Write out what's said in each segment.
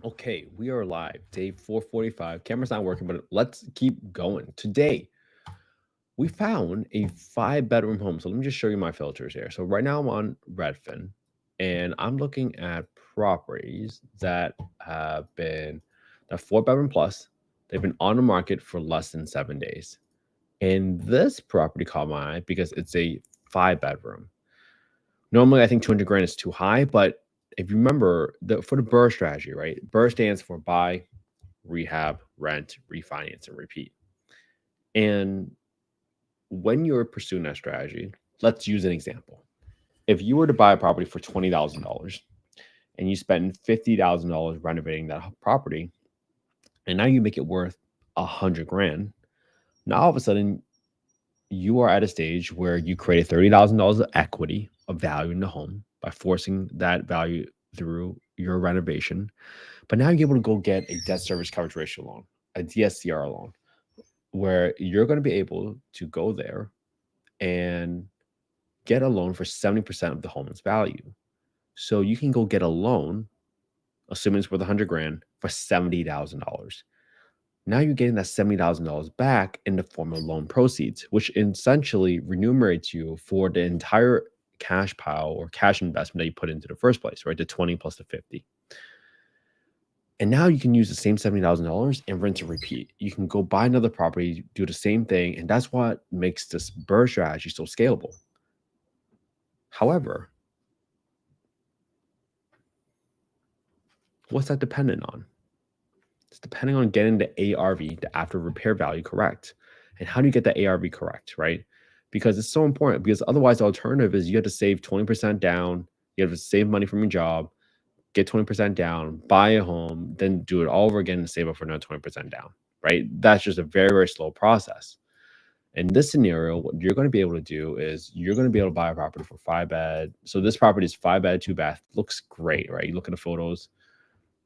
Okay, we are live. Day 445. Camera's not working, but let's keep going. Today, we found a 5 bedroom home. So let me just show you my filters here. So right now I'm on Redfin and I'm looking at properties that have been a 4 bedroom plus. They've been on the market for less than 7 days. And this property caught my eye because it's a 5 bedroom. Normally, I think 200 grand is too high, but if you remember for the BRRRR strategy, right? BRRRR stands for buy, rehab, rent, refinance, and repeat. And when you're pursuing that strategy, let's use an example. If you were to buy a property for $20,000 and you spend $50,000 renovating that property, and now you make it worth 100 grand, now all of a sudden you are at a stage where you create $30,000 of equity of value in the home by forcing that value through your renovation. But now you're able to go get a debt service coverage ratio loan, a DSCR loan, where you're going to be able to go there and get a loan for 70% of the home's value. So you can go get a loan, assuming it's worth 100 grand, for $70,000. Now you're getting that $70,000 back in the form of loan proceeds, which essentially remunerates you for the entire cash pile or cash investment that you put into the first place, right? The 20 plus the 50. And now you can use the same $70,000 and rinse and repeat. You can go buy another property, do the same thing. And that's what makes this BRRRR strategy so scalable. However, what's that dependent on? It's depending on getting the ARV, the after repair value, correct. And how do you get the ARV correct, right? Because it's so important. Because otherwise, the alternative is you have to save 20% down. You have to save money from your job, get 20% down, buy a home, then do it all over again and save up for another 20% down, right? That's just a very, very slow process. In this scenario, what you're going to be able to do is you're going to be able to buy a property for 5 bed. So this property is 5 bed, 2 bath. Looks great, right? You look at the photos.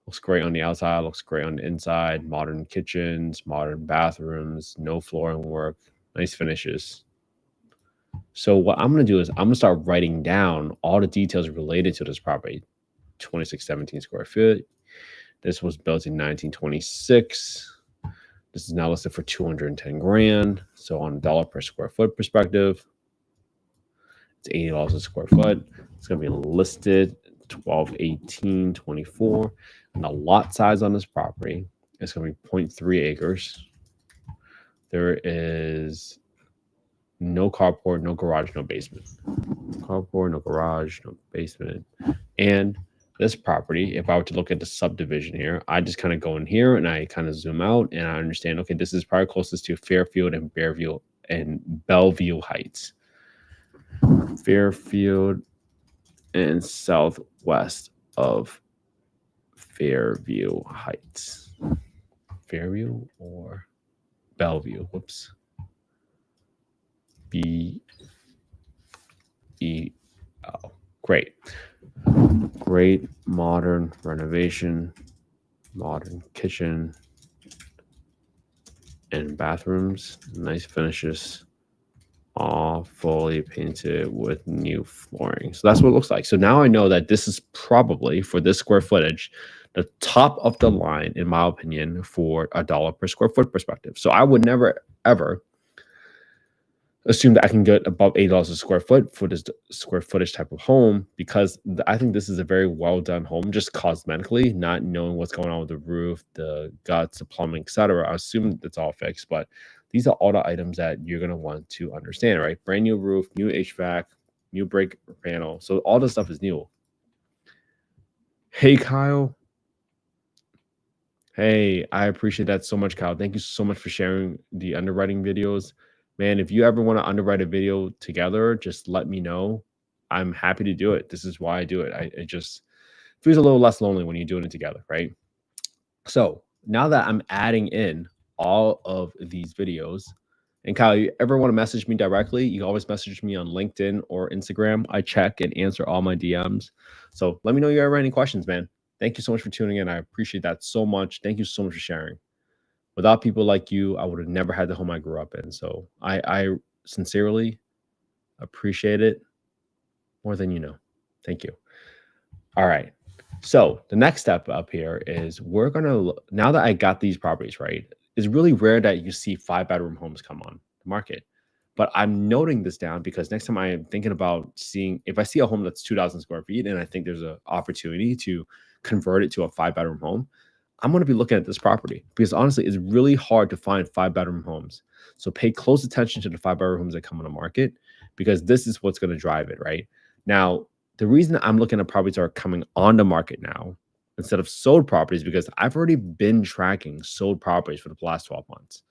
Looks great on the outside, looks great on the inside. Modern kitchens, modern bathrooms, no flooring work, nice finishes. So what I'm going to do is I'm going to start writing down all the details related to this property. 2617 square feet. This was built in 1926. This is now listed for 210 grand. So on a dollar per square foot perspective, it's $80 a square foot. It's going to be listed 12/18/24. And the lot size on this property is going to be 0.3 acres. There is no carport, no garage, no basement. Carport, no garage, no basement. And this property, if I were to look at the subdivision here, I just kind of go in here and I kind of zoom out and I understand, okay, this is probably closest to Fairfield and Bellevue Heights. Fairfield and southwest of Fairview Heights. Fairview or Bellevue? Whoops. B-E-L. Great. Great modern renovation, modern kitchen and bathrooms, nice finishes, all fully painted with new flooring. So that's what it looks like. So now I know that this is probably, for this square footage, the top of the line, in my opinion, for a dollar per square foot perspective. So I would never, ever assume that I can get above $8 a square foot for this square footage type of home, because I think this is a very well done home, just cosmetically, not knowing what's going on with the roof, the guts, the plumbing, etc. I assume it's all fixed, but these are all the items that you're going to want to understand, right? Brand new roof, new HVAC, new brake panel. So all this stuff is new. Hey, Kyle. Hey, I appreciate that so much, Kyle. Thank you so much for sharing the underwriting videos. Man, if you ever want to underwrite a video together, just let me know. I'm happy to do it. This is why I do it. It just feels a little less lonely when you're doing it together, right? So now that I'm adding in all of these videos, and Kyle, you ever want to message me directly, you can always message me on LinkedIn or Instagram. I check and answer all my DMs. So let me know if you ever have any questions, man. Thank you so much for tuning in. I appreciate that so much. Thank you so much for sharing. Without people like you, I would have never had the home I grew up in. So I sincerely appreciate it more than you know. Thank you. All right. So the next step up here is we're gonna now that I got these properties right, it's really rare that you see 5-bedroom homes come on the market. But I'm noting this down because next time I am thinking about seeing if I see a home that's 2,000 square feet and I think there's an opportunity to convert it to a 5-bedroom home, I'm going to be looking at this property because honestly, it's really hard to find 5-bedroom homes. So pay close attention to the 5-bedroom homes that come on the market because this is what's going to drive it, right? Now, the reason I'm looking at properties that are coming on the market now instead of sold properties because I've already been tracking sold properties for the last 12 months.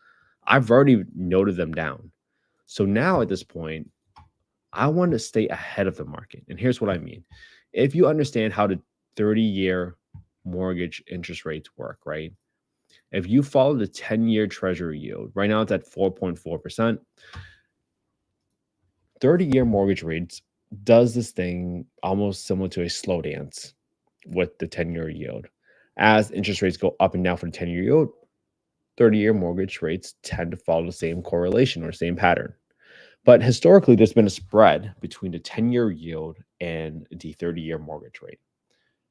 I've already noted them down. So now at this point, I want to stay ahead of the market. And here's what I mean. If you understand how the 30-year mortgage interest rates work, right? If you follow the 10-year treasury yield, right now it's at 4.4%. 30-year mortgage rates does this thing almost similar to a slow dance with the 10-year yield. As interest rates go up and down for the 10-year yield, 30-year mortgage rates tend to follow the same correlation or same pattern. But historically, there's been a spread between the 10-year yield and the 30-year mortgage rate.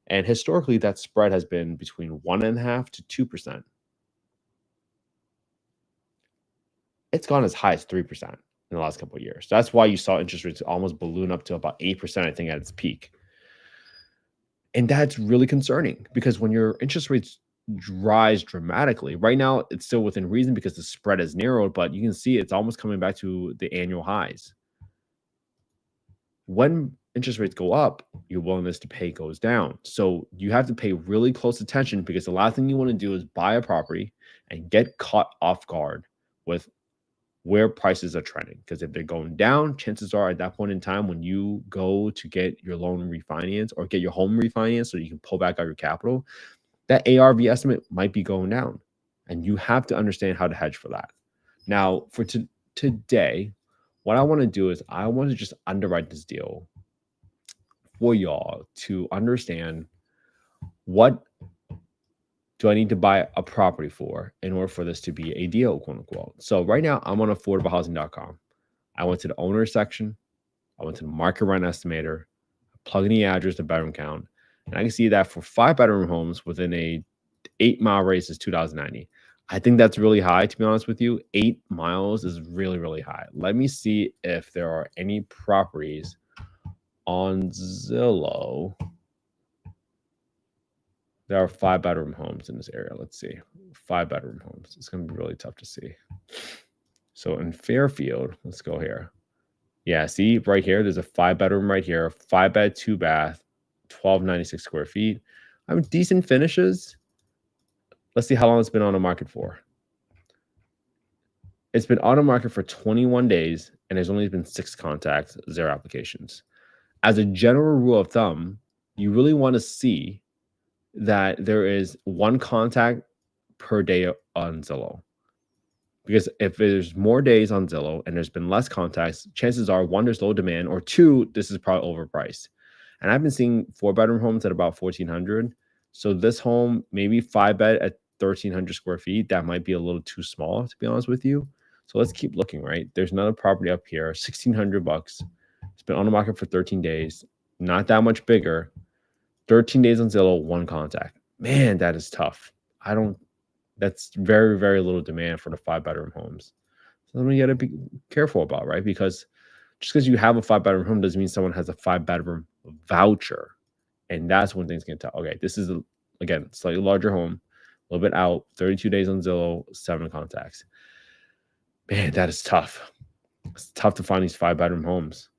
And historically, that spread has been between 1.5% to 2%. It's gone as high as 3% in the last couple of years. That's why you saw interest rates almost balloon up to about 8%, I think, at its peak. And that's really concerning because when your interest rates rise dramatically, right now it's still within reason because the spread has narrowed, but you can see it's almost coming back to the annual highs. When interest rates go up, your willingness to pay goes down. So you have to pay really close attention because the last thing you want to do is buy a property and get caught off guard with where prices are trending. Because if they're going down, chances are at that point in time, when you go to get your loan refinanced or get your home refinanced so you can pull back out your capital, that ARV estimate might be going down. And you have to understand how to hedge for that. Now, for today, what I want to do is I want to just underwrite this deal for y'all to understand what do I need to buy a property for in order for this to be a deal, quote unquote. So right now I'm on affordablehousing.com. I went to the owner section. I went to the market rent estimator, plug in the address, the bedroom count, and I can see that for 5-bedroom homes within a 8-mile radius is 2,090. I think that's really high, to be honest with you. 8 miles is really, really high. Let me see if there are any properties on Zillow. There are 5-bedroom homes in this area. Let's see. 5-bedroom homes. It's going to be really tough to see. So in Fairfield, let's go here. Yeah, see right here, there's a 5-bedroom right here, 5-bed, 2-bath, 1,296 square feet. I mean, decent finishes. Let's see how long it's been on the market for. It's been on the market for 21 days, and there's only been 6 contacts, 0 applications. As a general rule of thumb, you really want to see that there is 1 contact per day on Zillow. Because if there's more days on Zillow and there's been less contacts, chances are 1, there's low demand, or 2, this is probably overpriced. And I've been seeing 4-bedroom homes at about 1,400. So this home, maybe 5-bed at 1,300 square feet, that might be a little too small, to be honest with you. So let's keep looking, right? There's another property up here, $1,600. It's been on the market for 13 days. Not that much bigger. 13 days on Zillow, 1 contact. Man, that is tough. That's very, very little demand for the 5-bedroom homes. Something you got to be careful about, right? Because just because you have a 5-bedroom home doesn't mean someone has a 5-bedroom voucher. And that's when things can tell. Okay, this is, again, slightly larger home, a little bit out, 32 days on Zillow, 7 contacts. Man, that is tough. It's tough to find these 5-bedroom homes.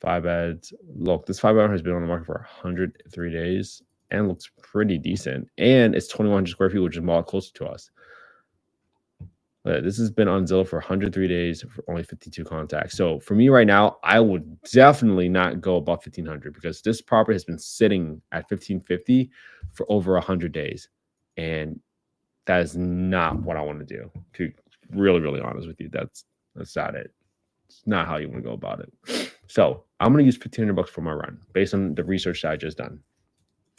5 beds. Look, this 5-bedroom has been on the market for 103 days and looks pretty decent. And it's 2,100 square feet, which is more closer to us. This has been on Zillow for 103 days for only 52 contacts. So for me right now, I would definitely not go above 1,500 because this property has been sitting at 1,550 for over 100 days. And that is not what I want to do. To be really, really honest with you, that's not it. It's not how you want to go about it. So I'm going to use $1,500 for my run based on the research that I just done.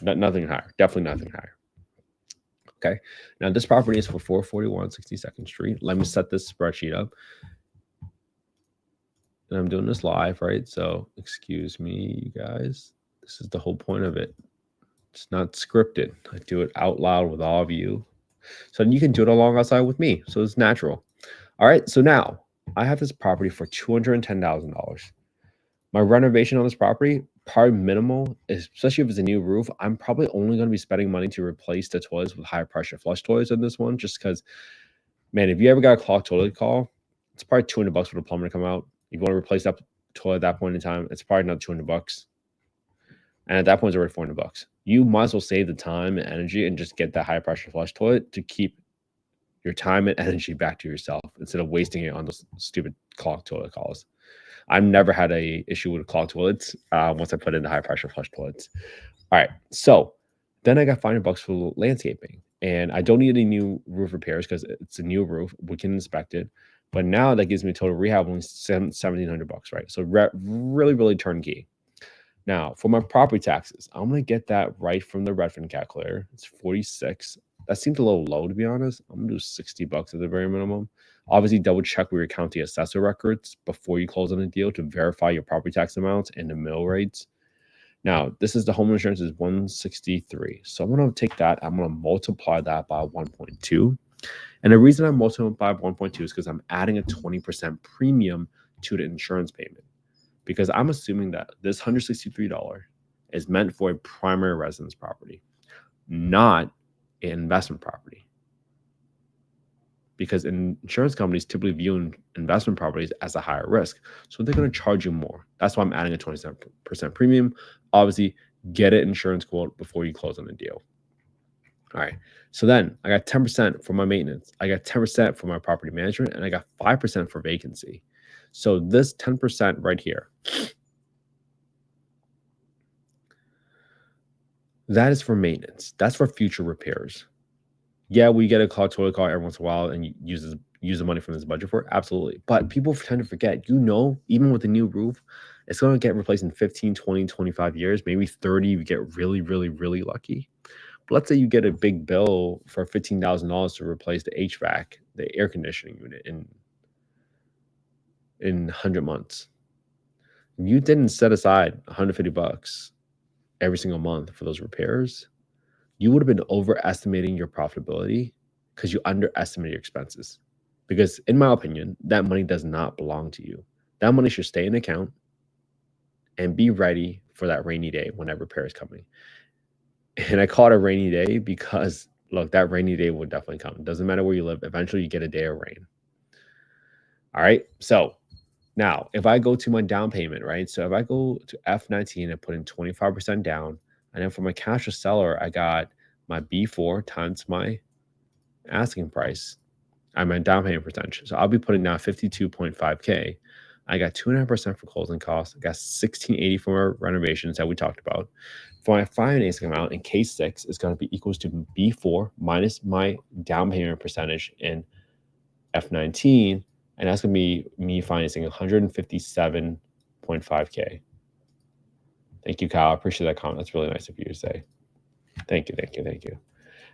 Nothing higher. Definitely nothing higher. Okay. Now this property is for 441 62nd Street. Let me set this spreadsheet up. And I'm doing this live, right? So excuse me, you guys. This is the whole point of it. It's not scripted. I do it out loud with all of you. So you can do it along outside with me. So it's natural. All right. So now I have this property for $210,000. My renovation on this property, probably minimal, especially if it's a new roof. I'm probably only going to be spending money to replace the toilets with high pressure flush toilets in this one, just because, man, if you ever got a clogged toilet call, it's probably $200 for the plumber to come out. If you want to replace that toilet at that point in time, it's probably another $200. And at that point, it's already $400. You might as well save the time and energy and just get that high pressure flush toilet to keep your time and energy back to yourself instead of wasting it on those stupid clogged toilet calls. I've never had a issue with clogged toilets once I put in the high pressure flush toilets. All right, so then I got $500 for landscaping, and I don't need any new roof repairs because it's a new roof. We can inspect it, but now that gives me total rehab only $1,700, right? So really, really turnkey. Now for my property taxes, I'm gonna get that right from the Redfin calculator. It's 46. That seems a little low to be honest. I'm gonna do $60 at the very minimum. Obviously, double check with your county assessor records before you close on a deal to verify your property tax amounts and the mill rates. Now, this is the home insurance is 163. So I'm gonna take that, I'm gonna multiply that by 1.2. And the reason I'm multiplying by 1.2 is because I'm adding a 20% premium to the insurance payment. Because I'm assuming that this $163 is meant for a primary residence property, not an investment property. Because insurance companies typically view investment properties as a higher risk. So they're going to charge you more. That's why I'm adding a 27% premium. Obviously, get an insurance quote before you close on the deal. All right. So then I got 10% for my maintenance. I got 10% for my property management, and I got 5% for vacancy. So this 10% right here, that is for maintenance. That's for future repairs. Yeah, we get a clogged toilet call every once in a while and use the money from this budget for it. Absolutely. But people tend to forget, even with a new roof, it's going to get replaced in 15, 20, 25 years, maybe 30. You get really, really, really lucky. But let's say you get a big bill for $15,000 to replace the HVAC, the air conditioning unit in 100 months. You didn't set aside $150 every single month for those repairs, you would have been overestimating your profitability because you underestimated your expenses. Because in my opinion, that money does not belong to you. That money should stay in the account and be ready for that rainy day when that repair is coming. And I call it a rainy day because look, that rainy day will definitely come. It doesn't matter where you live. Eventually you get a day of rain. All right. So now if I go to my down payment, right? So if I go to F19 and put in 25% down, and then for my cash to seller, I got my B4 times my asking price. I'm my down payment percentage. So I'll be putting down 52.5K. I got 2.5% for closing costs. I got 1680 for my renovations that we talked about. For my financing amount in K6 is going to be equals to B4 minus my down payment percentage in F19. And that's going to be me financing 157.5K. Thank you, Kyle. I appreciate that comment. That's really nice of you to say. Thank you, thank you, thank you.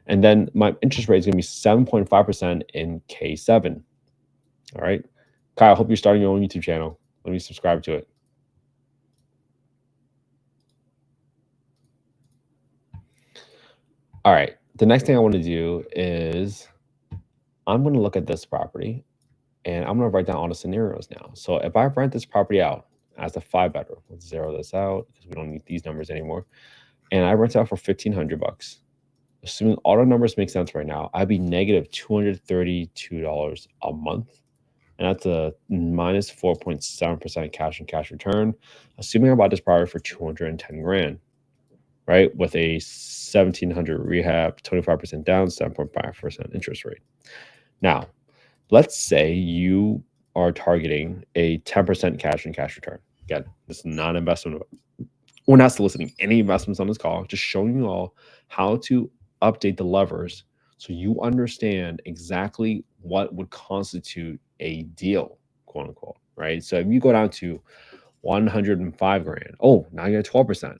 And then my interest rate is going to be 7.5% in K7. All right. Kyle, I hope you're starting your own YouTube channel. Let me subscribe to it. All right. The next thing I want to do is I'm going to look at this property and I'm going to write down all the scenarios now. So if I rent this property out as a 5-bedroom, let's zero this out because we don't need these numbers anymore. And I rent it out for $1,500. Assuming all the numbers make sense right now, I'd be negative $232 a month. And that's a minus 4.7% cash and cash return. Assuming I bought this property for 210 grand, right? With a 1,700 rehab, 25% down, 7.5% interest rate. Now, let's say you are targeting a 10% cash and cash return. Again, this is not investment. We're not soliciting any investments on this call, just showing you all how to update the levers so you understand exactly what would constitute a deal, quote unquote, right? So if you go down to 105 grand, oh, now you got 12%.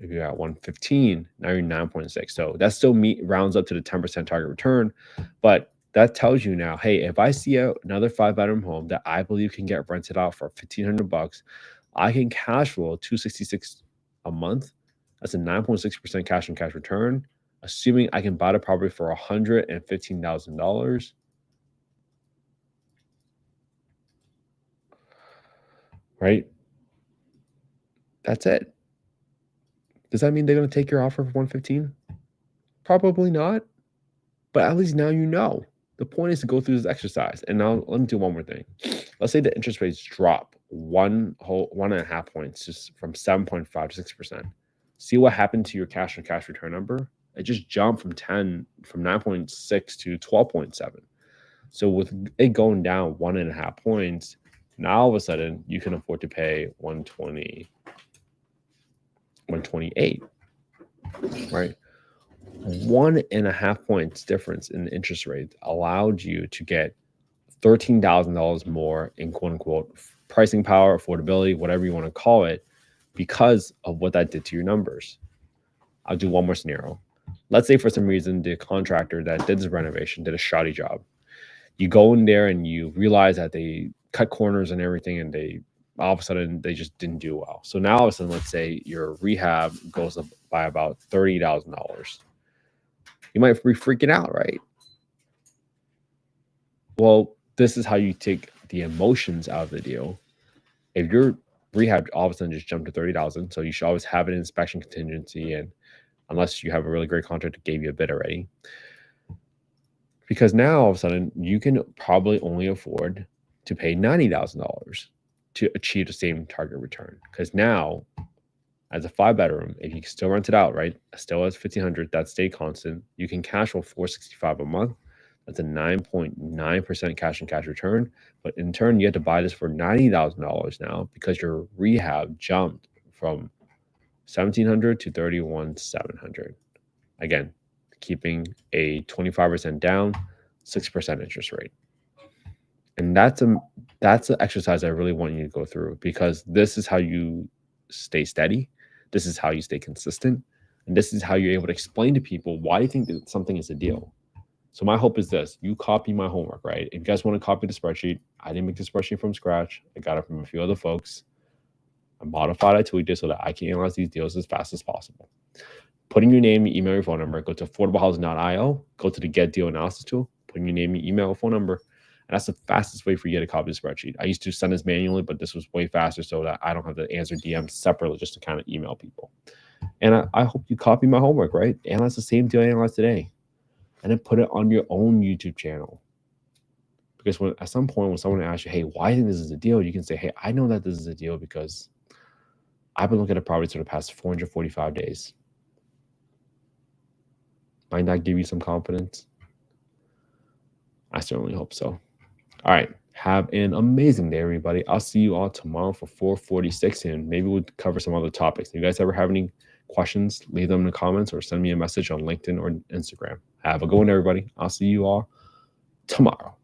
If you got 115, now you're 9.6. So that still rounds up to the 10% target return. But that tells you now, hey, if I see another 5-bedroom home that I believe can get rented out for $1,500, I can cash flow $266 a month. That's a 9.6% cash on cash return, assuming I can buy the property for $115,000. Right? That's it. Does that mean they're going to take your offer for 115? Probably not. But at least now you know. The point is to go through this exercise. And now let me do one more thing. Let's say the interest rates drop 1.5 points, just from 7.5 to 6%. See what happened to your cash on cash return number? It just jumped from 9.6 to 12.7. So with it going down 1.5 points, now all of a sudden you can afford to pay 128, right? 1.5 points difference in the interest rate allowed you to get $13,000 more in quote unquote pricing power, affordability, whatever you want to call it, because of what that did to your numbers. I'll do one more scenario. Let's say for some reason the contractor that did this renovation did a shoddy job. You go in there and you realize that they cut corners and everything, and they all of a sudden they just didn't do well. So now all of a sudden, let's say your rehab goes up by about $30,000. You might be freaking out, right? Well, this is how you take the emotions out of the deal. If your rehab all of a sudden just jumped to 30,000, so you should always have an inspection contingency, and unless you have a really great contractor that gave you a bid already, because now all of a sudden you can probably only afford to pay $90,000 to achieve the same target return. Because now, as a 5-bedroom, if you can still rent it out, right, still has $1,500, that stay constant, you can cash flow $465 a month. That's a 9.9% cash on cash return. But in turn, you have to buy this for $90,000 now because your rehab jumped from $1,700 to $31,700. Again, keeping a 25% down, 6% interest rate. And that's an exercise I really want you to go through, because this is how you stay steady. This is how you stay consistent. And this is how you're able to explain to people why you think that something is a deal. So my hope is this: you copy my homework, right? If you guys want to copy the spreadsheet, I didn't make the spreadsheet from scratch. I got it from a few other folks. I modified it, tweaked it so that I can analyze these deals as fast as possible. Put in your name, your email, your phone number, go to affordablehousing.io, go to the Get Deal Analysis tool, put in your name, your email, phone number, and that's the fastest way for you to get a copy of the spreadsheet. I used to send this manually, but this was way faster so that I don't have to answer DMs separately just to kind of email people. And I hope you copy my homework, right? Analyze the same deal I analyzed today, and then put it on your own YouTube channel. Because at some point when someone asks you, hey, why do you think this is a deal? You can say, hey, I know that this is a deal because I've been looking at properties for the past 445 days. Might that give you some confidence? I certainly hope so. All right. Have an amazing day, everybody. I'll see you all tomorrow for 446, and maybe we'll cover some other topics. If you guys ever have any questions, leave them in the comments or send me a message on LinkedIn or Instagram. Have a good one, everybody. I'll see you all tomorrow.